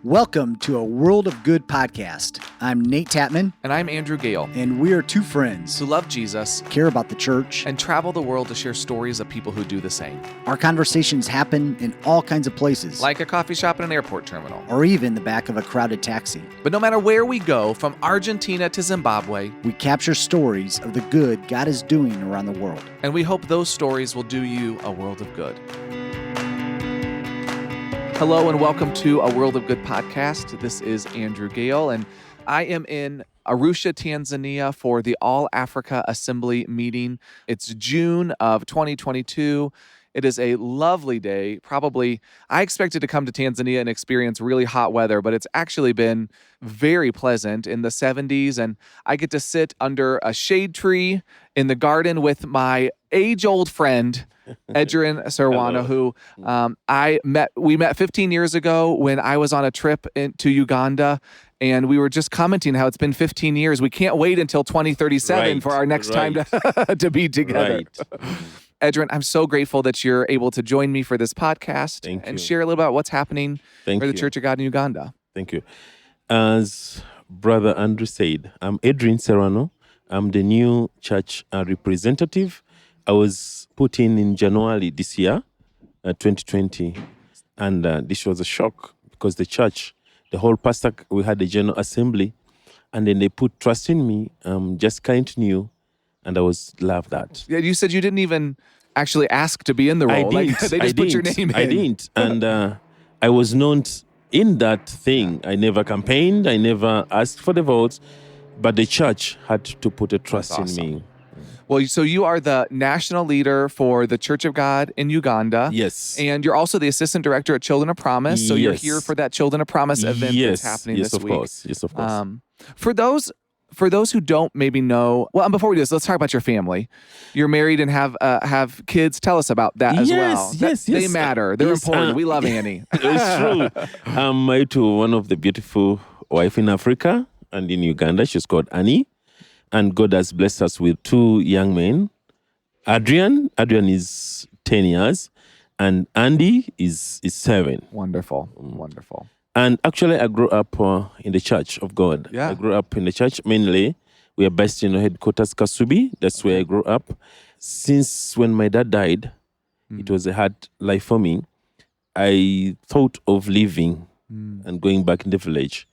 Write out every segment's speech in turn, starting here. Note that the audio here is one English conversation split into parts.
Welcome to a World of Good podcast. I'm Nate Tatman. And I'm Andrew Gale. And we are two friends who love Jesus, care about the church, and travel the world to share stories of people who do the same. Our conversations happen in all kinds of places, like a coffee shop and an airport terminal, or even the back of a crowded taxi. But no matter where we go, from Argentina to Zimbabwe, we capture stories of the good God is doing around the world. And we hope those stories will do you a world of good. Hello and welcome to A World of Good podcast. This is Andrew Gale, and I am in Arusha, Tanzania for the All Africa Assembly meeting. It's June of 2022. It is a lovely day. I expected to come to Tanzania and experience really hot weather, but it's actually been very pleasant in the 70s, and I get to sit under a shade tree in the garden with my age-old friend, Edrin Serwano, who we met 15 years ago when I was on a trip to Uganda, and we were just commenting how it's been 15 years. We can't wait until 2037 for our next time to be together. Edrin, I'm so grateful that you're able to join me for this podcast and share a little about what's happening for the Church of God in Uganda. Thank you. As Brother Andrew said, I'm Edrin Serwano. I'm the new church representative. I was put in January this year, 2020, and this was a shock because the church, the whole pastor, we had a general assembly, and then they put trust in me, just kind of new, and I was loved that. Yeah, you said you didn't even actually ask to be in the role. They just put your name in. I didn't, and I was known in that thing. I never campaigned, I never asked for the votes, but the church had to put a trust in me. Well, so you are the national leader for the Church of God in Uganda. Yes. And you're also the assistant director at Children of Promise. So you're here for that Children of Promise event that's happening this week. Yes, of course. For those who don't maybe know, well, before we do this, let's talk about your family. You're married and have kids. Tell us about that as well. Yes. They matter. They're important. We love Annie. It's true. I'm married to one of the beautiful wife in Africa and in Uganda. She's called Annie. And God has blessed us with two young men. Adrian is 10 years, and Andy is 7. Wonderful. Wonderful. And actually, I grew up in the Church of God. Yeah. I grew up in the church mainly. We are based in the headquarters, Kasubi. That's where I grew up. Since when my dad died, it was a hard life for me. I thought of leaving and going back in the village.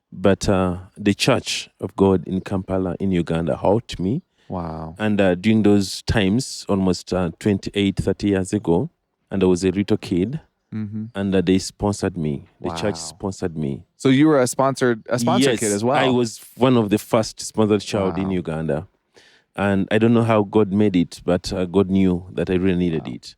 But the Church of God in Kampala, in Uganda, helped me. Wow. And during those times, almost 28, 30 years ago, and I was a little kid, and they sponsored me. The church sponsored me. So you were a sponsored kid as well? I was one of the first sponsored child in Uganda. And I don't know how God made it, but God knew that I really needed it.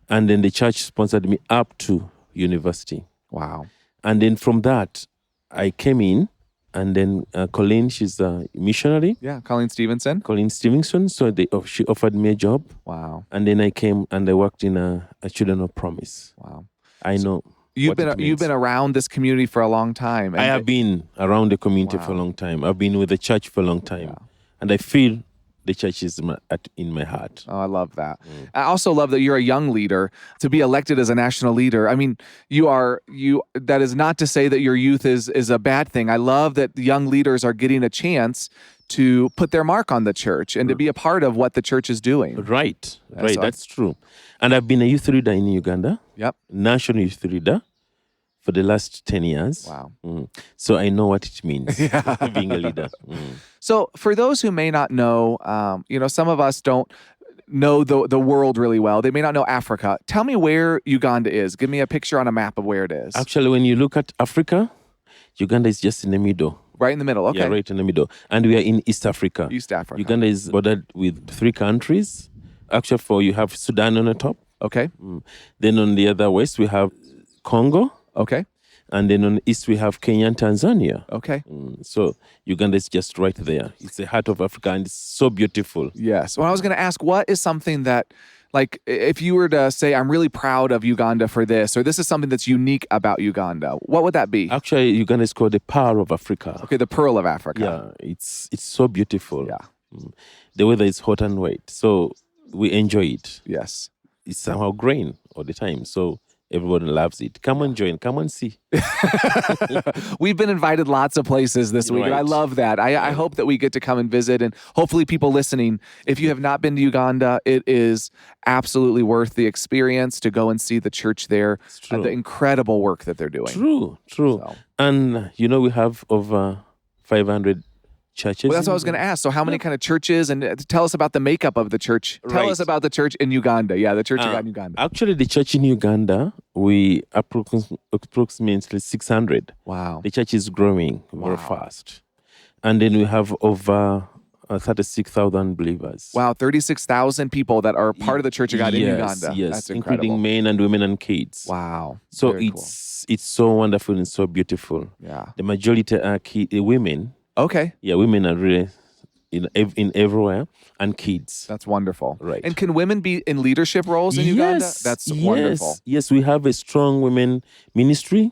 And then the church sponsored me up to university. Wow. And then from that, I came in, and then Colleen, she's a missionary. Yeah, Colleen Stevenson. So she offered me a job. Wow. And then I came and I worked in a Children of Promise. Wow. I know. You've been around this community for a long time. I have been around the community for a long time. I've been with the church for a long time. And I feel the church is in my heart. Oh, I love that. I also love that you're a young leader. To be elected as a national leader, I mean, that is not to say that your youth is a bad thing. I love that young leaders are getting a chance to put their mark on the church and to be a part of what the church is doing. Right. That's true. And I've been a youth leader in Uganda. Yep. National youth leader for the last 10 years. Wow. So I know what it means being a leader. So for those who may not know, some of us don't know the world really well. They may not know Africa. Tell me where Uganda is. Give me a picture on a map of where it is. Actually, when you look at Africa, Uganda is just in the middle. Right in the middle, okay. Yeah, right in the middle. And we are in East Africa. East Africa. Uganda is bordered with 3 countries. Actually, you have Sudan on the top. Okay. Then on the other west, we have Congo. Okay. And then on the east, we have Kenya and Tanzania. Okay. So Uganda is just right there. It's the heart of Africa, and it's so beautiful. Yes. Well, I was going to ask, what is something that, like, if you were to say, I'm really proud of Uganda for this, or this is something that's unique about Uganda, what would that be? Actually, Uganda is called the Pearl of Africa. Okay, the Pearl of Africa. Yeah, it's so beautiful. Yeah. The weather is hot and wet, so we enjoy it. Yes. It's somehow green all the time, so Everyone loves it. Come and join. Come and see. We've been invited lots of places this week, and I Right. love that. I hope that we get to come and visit, and hopefully people listening, if you have not been to Uganda, it is absolutely worth the experience to go and see the church there, true. the incredible work that they're doing. True. So. And we have over 500 churches. Well, that's what I was going to ask. So how many kind of churches, and tell us about the makeup of the church. Tell Right. us about the church in Uganda. Yeah, the church in Uganda. Actually, the church in Uganda, we approximately 600. Wow. The church is growing very fast. And then we have over 36,000 believers. Wow, 36,000 people that are part of the Church of God in Yes, Uganda. Yes, That's incredible. including men and women and kids. Wow. So Very cool. it's so wonderful and so beautiful. Yeah. The majority are women. Okay. Yeah, women are really in everywhere, and kids. That's wonderful. Right. And can women be in leadership roles in Uganda? That's wonderful. Yes, we have a strong women ministry.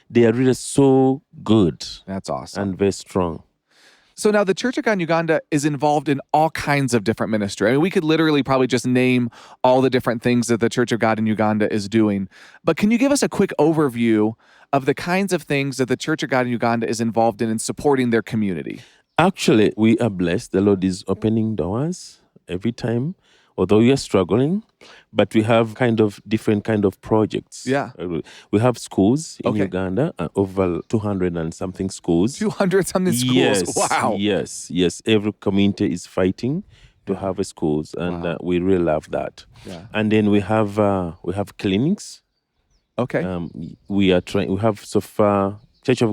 They are really so good That's awesome. and very strong. So now the Church of God in Uganda is involved in all kinds of different ministry. I mean, we could literally probably just name all the different things that the Church of God in Uganda is doing. But can you give us a quick overview of the kinds of things that the Church of God in Uganda is involved in supporting their community? Actually, we are blessed. The Lord is opening doors every time, although we are struggling, but we have different kind of projects. Yeah. We have schools in Okay. Uganda, over 200 and something schools. 200 something schools. Yes, Wow. yes. Every community is fighting to have a schools, and we really love that. Yeah. And then we have clinics. Okay. We have so far. Church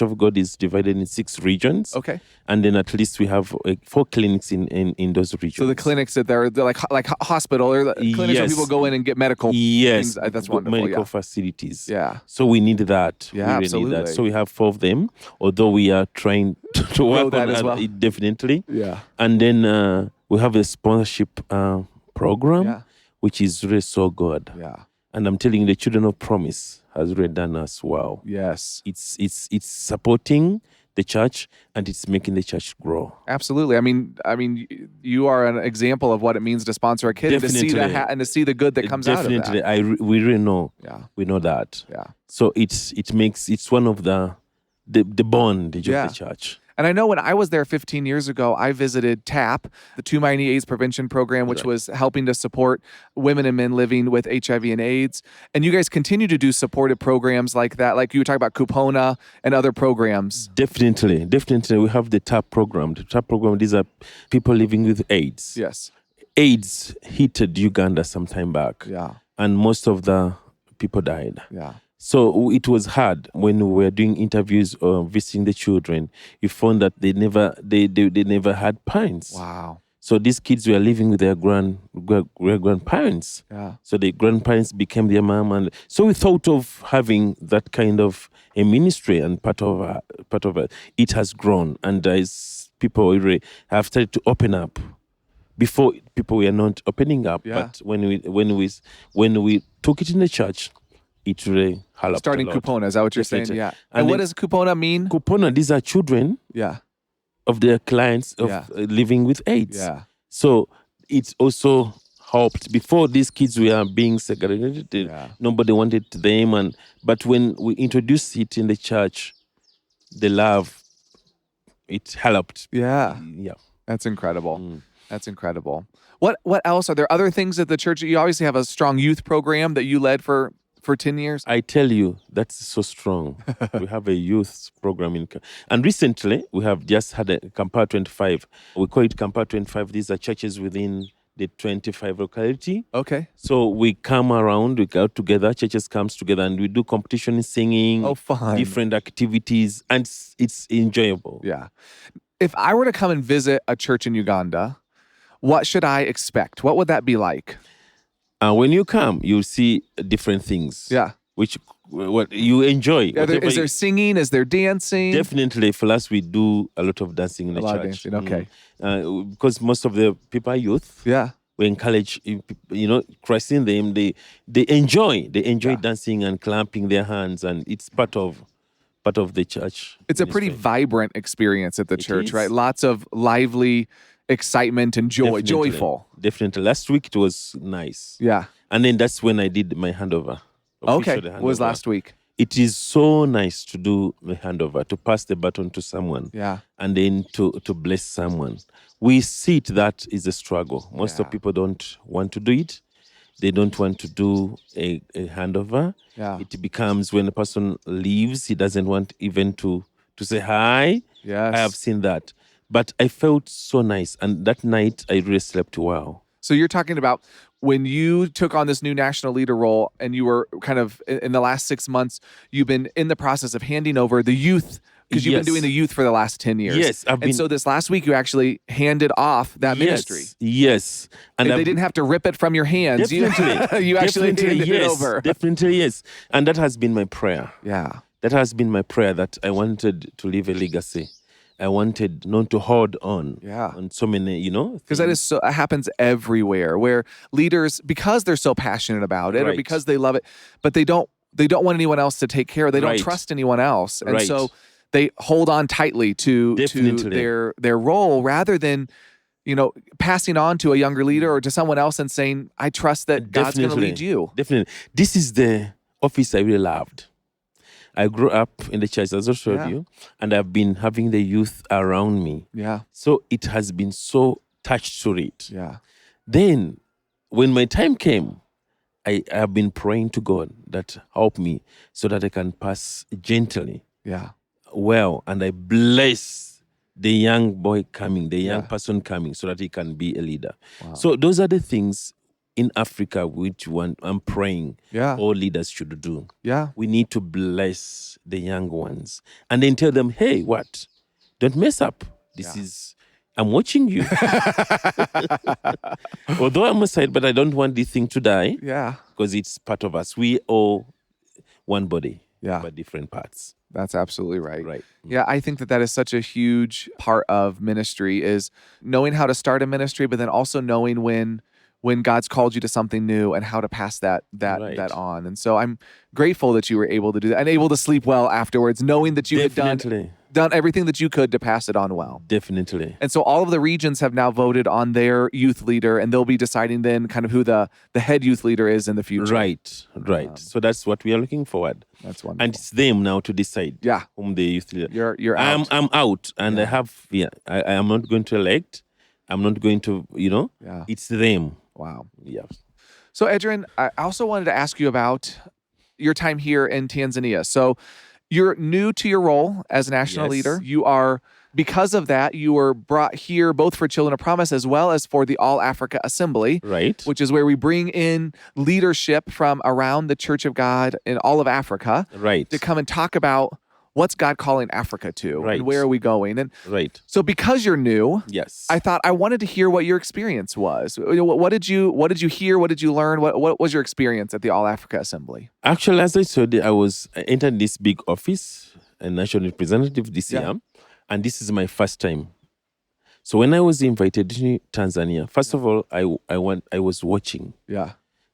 of God is divided in 6 regions. Okay. And then at least we have 4 clinics in those regions. So the clinics that they're like hospital or the clinics where Yes. people go in and get medical Yes, things. That's good wonderful. medical Yeah. facilities. Yeah. So we need that. Yeah, we really absolutely. need that. So we have 4 of them, although we are trying to work that on as well. it definitely. Yeah. And then we have a sponsorship program, Yeah. which is really so good. Yeah. And I'm telling you, the Children of Promise has really done us well. Yes. It's supporting the church, and it's making the church grow. Absolutely. I mean, you are an example of what it means to sponsor a kid and to see Definitely. that and to see the good that comes out of Definitely, that. we really know. Yeah. We know that. Yeah. So it's one of the bondage Yeah. of the church. And I know when I was there 15 years ago, I visited TAP, the 290 AIDS Prevention Program, which was helping to support women and men living with HIV and AIDS. And you guys continue to do supportive programs like that, like you were talking about Kupona and other programs. Definitely. We have the TAP program. The TAP program, these are people living with AIDS. Yes. AIDS hit Uganda some time back. Yeah. And most of the people died. Yeah. So it was hard when we were doing interviews or visiting the children. You found that they never had parents. Wow. So these kids were living with their grandparents. Yeah. So the grandparents became their mom, and so we thought of having that kind of a ministry, and part of it has grown, and people really have started to open up. Before, people were not opening up, Yeah. but when we took it in the church, it really helped. Starting a lot. Kupona, is that what you're saying? Definitely. Yeah. And And what then- does Kupona mean? Kupona, these are children Yeah. of their clients of Yeah. living with AIDS. Yeah. So it's also helped. Before, these kids were being segregated. Yeah. Nobody wanted them, but when we introduced it in the church, the love, it helped. Yeah. Yeah. That's incredible. Mm. That's incredible. What else? Are there other things that the church, you obviously have a strong youth program that you led for 10 years? I tell you, that's so strong. We have a youth program and recently we have just had a Kampala 25. We call it Kampala 25. These are churches within the 25 locality. Okay. So we come around, we go together, churches comes together, and we do competition in singing, Oh, fun. different activities, and it's enjoyable. Yeah. If I were to come and visit a church in Uganda, what should I expect? What would that be like? When you come, you'll see different things. Yeah. What you enjoy. Is there singing? Is there dancing? Definitely, for us, we do a lot of dancing in the A lot of church. dancing, okay. Because most of the people are youth. Yeah. We encourage, Christ in them. They enjoy Yeah. dancing and clapping their hands, and it's part of the church. It's a pretty ministry. vibrant experience at the church, is. right? Lots of lively excitement and joy, joyful. Definitely. Last week it was nice. Yeah. And then that's when I did my handover. Okay, Official was handover. last week. It is so nice to do the handover, to pass the baton to someone, Yeah. and then to bless someone. We see it that is a struggle. Most Yeah. of people don't want to do it. They don't want to do a handover. Yeah. It becomes when a person leaves, he doesn't want even to say hi. Yes. I have seen that. But I felt so nice. And that night, I really slept well. So you're talking about when you took on this new national leader role and you were kind of in the last 6 months, you've been in the process of handing over the youth because you've been Yes. doing the youth for the last 10 years. Yes, I've And been- so this last week, you actually handed off that ministry. Yes. And they I've- didn't have to rip it from your hands. Definitely. You actually handed it over. Definitely, yes. And that has been my prayer. Yeah. That has been my prayer, that I wanted to leave a legacy. I wanted not to hold on. Yeah. On so many, Because that is so, it happens everywhere where leaders, because they're so passionate about it or Right. because they love it, but they don't want anyone else to take care of. They don't Right. trust anyone else. And Right. so they hold on tightly to Definitely. their role rather than, passing on to a younger leader or to someone else and saying, I trust that God's going to lead you. Definitely. This is the office I really loved. I grew up in the church, as I showed Yeah. you, and I've been having the youth around me. Yeah. So it has been so touched to it. Yeah. Then, when my time came, I have been praying to God that help me so that I can pass gently, Yeah. well, and I bless the young boy coming, the young Yeah. person coming, so that he can be a leader. Wow. So those are the things in Africa which I'm praying Yeah. all leaders should do. Yeah. We need to bless the young ones and then tell them, hey, what? Don't mess up. I'm watching you. Although I'm aside, but I don't want this thing to die Yeah. because it's part of us. We all one body, Yeah. but different parts. That's absolutely right. Right. Yeah, I think that is such a huge part of ministry is knowing how to start a ministry, but then also knowing when God's called you to something new and how to pass that Right. on. And so I'm grateful that you were able to do that and able to sleep well afterwards, knowing that you had done everything that you could to pass it on well. Definitely. And so all of the regions have now voted on their youth leader, and they'll be deciding then kind of who the head youth leader is in the future. Right. So that's what we are looking forward. That's wonderful. And it's them now to decide Yeah. whom the youth leader. You're out. I'm out, and I am not going to elect. I'm not going to, Yeah. it's them. Wow. Yeah. So, Edrin, I also wanted to ask you about your time here in Tanzania. So, you're new to your role as national Yes. leader. Because of that, you were brought here both for Children of Promise as well as for the All Africa Assembly, Right. which is where we bring in leadership from around the Church of God in all of Africa Right. to come and talk about what's God calling Africa to Right. and where are we going. And Right. so because you're new, Yes. I thought I wanted to hear what your experience was. What did you hear? What did you learn? What was your experience at the All Africa Assembly? Actually, as I said, I entered this big office, a national representative this year, and this is my first time. So when I was invited to Tanzania, first of all, I was watching. Yeah.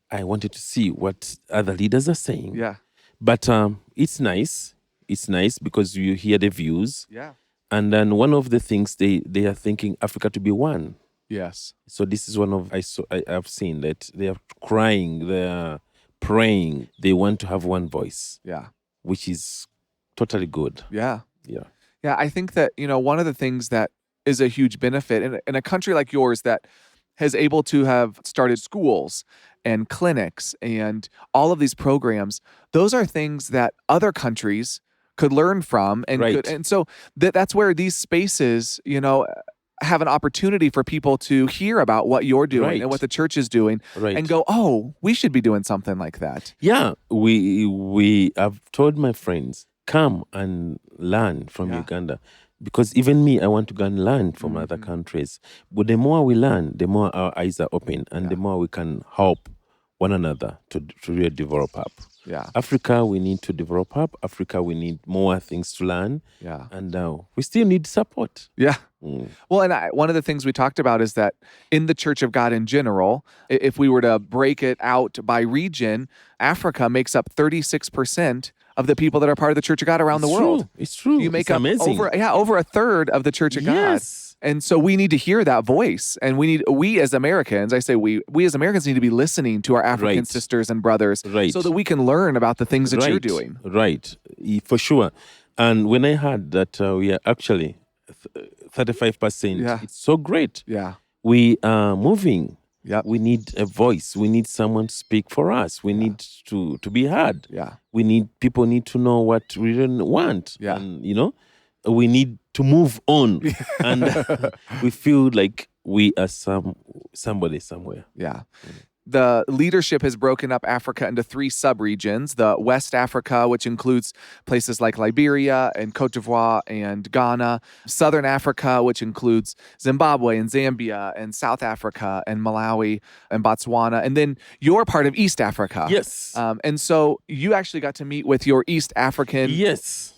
I wanted to see what other leaders are saying. Yeah. But it's nice. It's nice because you hear the views. Yeah. And then one of the things they are thinking Africa to be one. Yes. So this is one of I've seen that they are crying, they are praying, they want to have one voice, Yeah. which is totally good. Yeah. Yeah. Yeah. I think that, one of the things that is a huge benefit in a country like yours that has able to have started schools and clinics and all of these programs, those are things that other countries could learn from Right. and so that's where these spaces, have an opportunity for people to hear about what you're doing Right. and what the church is doing Right. and go, oh, we should be doing something like that. Yeah, we have told my friends, come and learn from Yeah. Uganda. Because even me, I want to go and learn from other countries. But the more we learn, the more our eyes are open and the more we can help one another to really develop up. Yeah. Africa, we need to develop up. Africa, we need more things to learn. Yeah. And we still need support. Yeah. Mm. Well, and one of the things we talked about is that in the Church of God in general, if we were to break it out by region, Africa makes up 36% of the people that are part of the Church of God around the world. It's true. You make It's up amazing. over a third of the Church of God. Yes. And so we need to hear that voice. And we as Americans, I say we as Americans need to be listening to our African sisters and brothers so that we can learn about the things that you're doing. Right, for sure. And when I heard that we are actually 35%, it's so great. Yeah. We are moving. Yep. We need a voice. We need someone to speak for us. We need to be heard. Yeah. People need to know what we really want. Yeah. And, we need to move on. And we feel like we are somebody somewhere. Yeah. The leadership has broken up Africa into 3 subregions. The West Africa, which includes places like Liberia and Cote d'Ivoire and Ghana. Southern Africa, which includes Zimbabwe and Zambia and South Africa and Malawi and Botswana. And then you're part of East Africa. Yes. And so you actually got to meet with your East African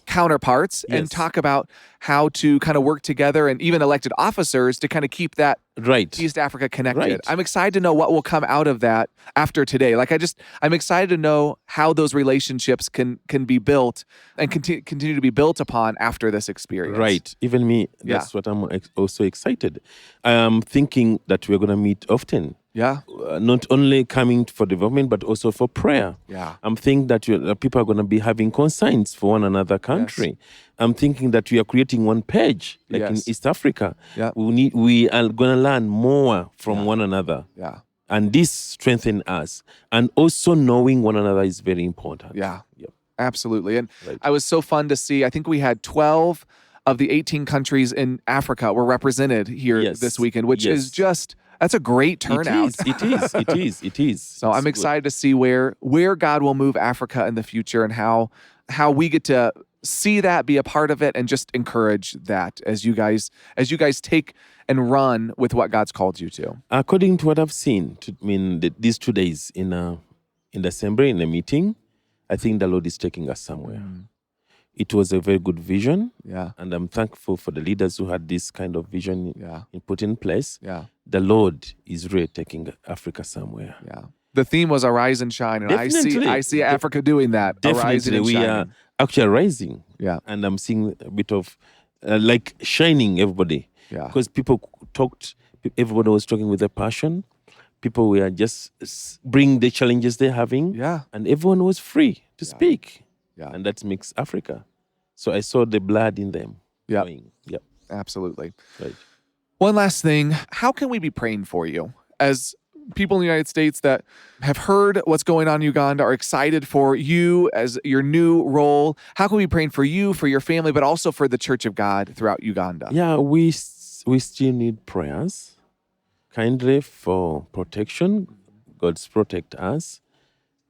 counterparts and talk about how to kind of work together, and even elected officers to kind of keep that East Africa connected. Right. I'm excited to know what will come out of that after today. I'm excited to know how those relationships can be built and continue to be built upon after this experience. Right. Even me, that's what I'm also excited. I am thinking that we're going to meet often. Yeah. Not only coming for development, but also for prayer. Yeah. I'm thinking that people are going to be having concerns for one another country. Yes. I'm thinking that we are creating one page, like in East Africa. Yeah. We are going to learn more from one another. Yeah. And this strengthens us. And also knowing one another is very important. Yeah. Yep. Absolutely. And I was so fun to see. I think we had 12 of the 18 countries in Africa were represented here this weekend, which is just... That's a great turnout. It is. So I'm excited to see where God will move Africa in the future, and how we get to see that, be a part of it, and just encourage that as you guys take and run with what God's called you to. According to what I've seen, these 2 days in the assembly, in the meeting, I think the Lord is taking us somewhere. It was a very good vision. Yeah. And I'm thankful for the leaders who had this kind of vision put in place. Yeah. The Lord is really taking Africa somewhere. Yeah. The theme was arise and shine. And I see Africa doing that. Definitely. We are actually rising. Yeah. And I'm seeing a bit of like shining everybody. Yeah. Because everybody was talking with a passion. People were just bring the challenges they're having. Yeah. And everyone was free to speak. Yeah. And that makes Africa. So I saw the blood in them. Yeah. Yep. Absolutely. Right. One last thing. How can we be praying for you as people in the United States that have heard what's going on in Uganda, are excited for you as your new role? How can we be praying for you, for your family, but also for the Church of God throughout Uganda? Yeah, we still need prayers. Kindly for protection. God's protect us.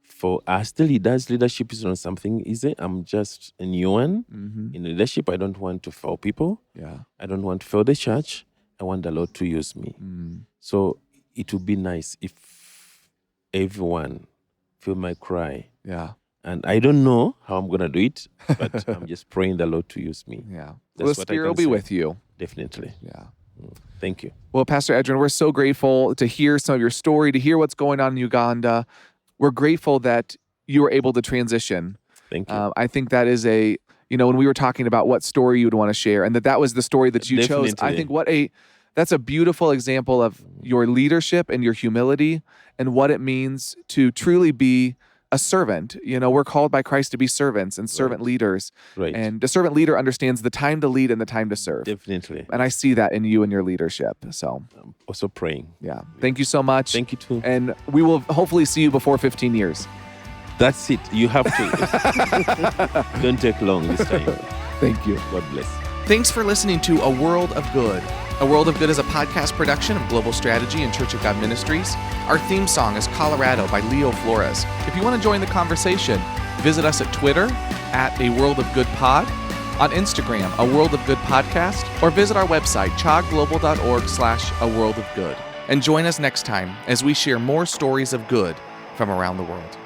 For us, the leadership is not something easy. I'm just a new one in leadership. I don't want to fail people. Yeah. I don't want to fail the church. I want the Lord to use me. So it would be nice if everyone feel my cry. Yeah. And I don't know how I'm going to do it, but I'm just praying the Lord to use me. Yeah. That's the Spirit will be with you. Definitely. Yeah. Thank you. Well, Pastor Edrin, we're so grateful to hear some of your story, to hear what's going on in Uganda. We're grateful that you were able to transition. Thank you. I think that is when we were talking about what story you would want to share, and that was the story that you chose. I think that's a beautiful example of your leadership and your humility and what it means to truly be a servant. We're called by Christ to be servants and servant leaders. Right. And the servant leader understands the time to lead and the time to serve. Definitely. And I see that in you and your leadership. So I'm also praying. Yeah. Thank you so much. Thank you too. And we will hopefully see you before 15 years. That's it. You have to. Don't take long this time. Thank you. God bless. Thanks for listening to A World of Good. A World of Good is a podcast production of Global Strategy and Church of God Ministries. Our theme song is Colorado by Leo Flores. If you want to join the conversation, visit us at Twitter at A World of Good Pod, on Instagram, A World of Good Podcast, or visit our website, chogglobal.org/A World of Good. And join us next time as we share more stories of good from around the world.